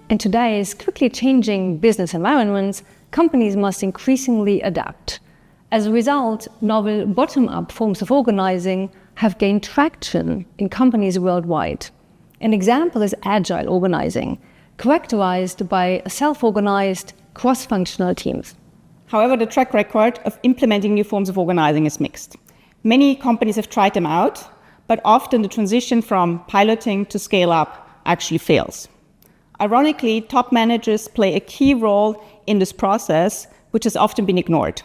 In today's quickly changing business environments, companies must increasingly adapt. As a result, novel bottom-up forms of organizing have gained traction in companies worldwide. An example is Agile organizing, characterized by self-organized, cross-functional teams. However, the track record of implementing new forms of organizing is mixed. Many companies have tried them out, but often the transition from piloting to scale up actually fails. Ironically, top managers play a key role in this process, which has often been ignored.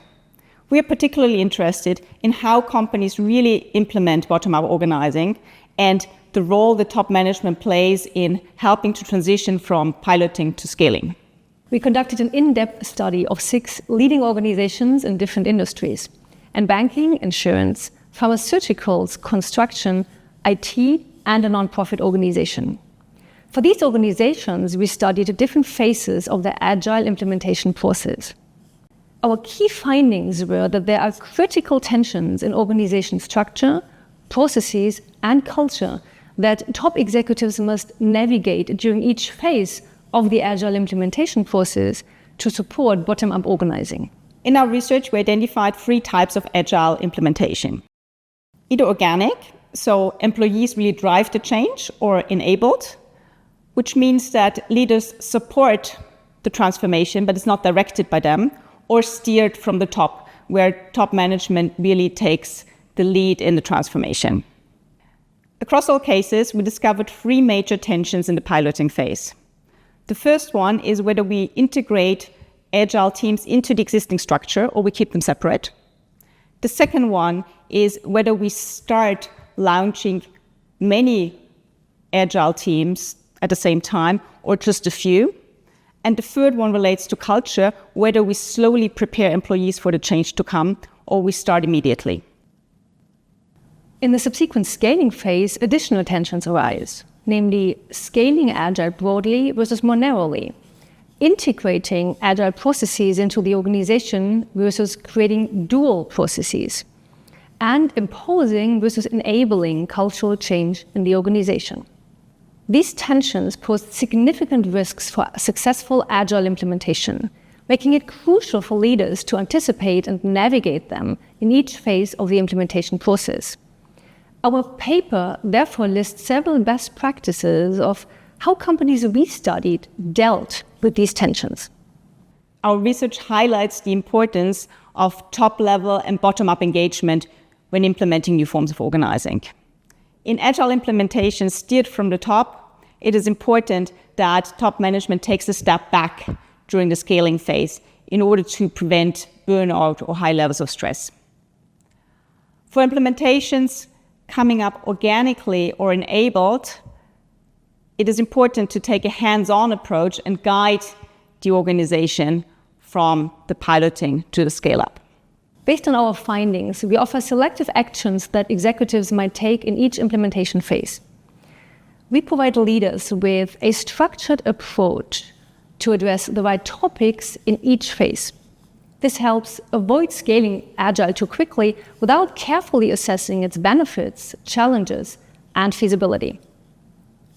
We are particularly interested in how companies really implement bottom-up organizing and the role the top management plays in helping to transition from piloting to scaling. We conducted an in-depth study of 6 leading organizations in different industries: in banking, insurance, pharmaceuticals, construction, IT, and a non-profit organization. For these organizations, we studied different phases of the Agile implementation process. Our key findings were that there are critical tensions in organization structure, processes, and culture that top executives must navigate during each phase of the Agile implementation process to support bottom-up organizing. In our research, we identified 3 types of Agile implementation. Either organic, so employees really drive the change, or enabled, which means that leaders support the transformation, but it's not directed by them, or steered from the top, where top management really takes the lead in the transformation. Across all cases, we discovered 3 major tensions in the piloting phase. The first one is whether we integrate Agile teams into the existing structure or we keep them separate. The second one is whether we start launching many Agile teams at the same time or just a few. And the third one relates to culture, whether we slowly prepare employees for the change to come or we start immediately. In the subsequent scaling phase, additional tensions arise, namely scaling Agile broadly versus more narrowly, integrating Agile processes into the organization versus creating dual processes, and imposing versus enabling cultural change in the organization. These tensions pose significant risks for successful Agile implementation, making it crucial for leaders to anticipate and navigate them in each phase of the implementation process. Our paper therefore lists several best practices of how companies we studied dealt with these tensions. Our research highlights the importance of top-level and bottom-up engagement when implementing new forms of organizing. In Agile implementation steered from the top, it is important that top management takes a step back during the scaling phase in order to prevent burnout or high levels of stress. For implementations coming up organically or enabled, it is important to take a hands-on approach and guide the organization from the piloting to the scale-up. Based on our findings, we offer selective actions that executives might take in each implementation phase. We provide leaders with a structured approach to address the right topics in each phase. This helps avoid scaling Agile too quickly without carefully assessing its benefits, challenges, and feasibility.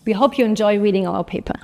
We hope you enjoy reading our paper.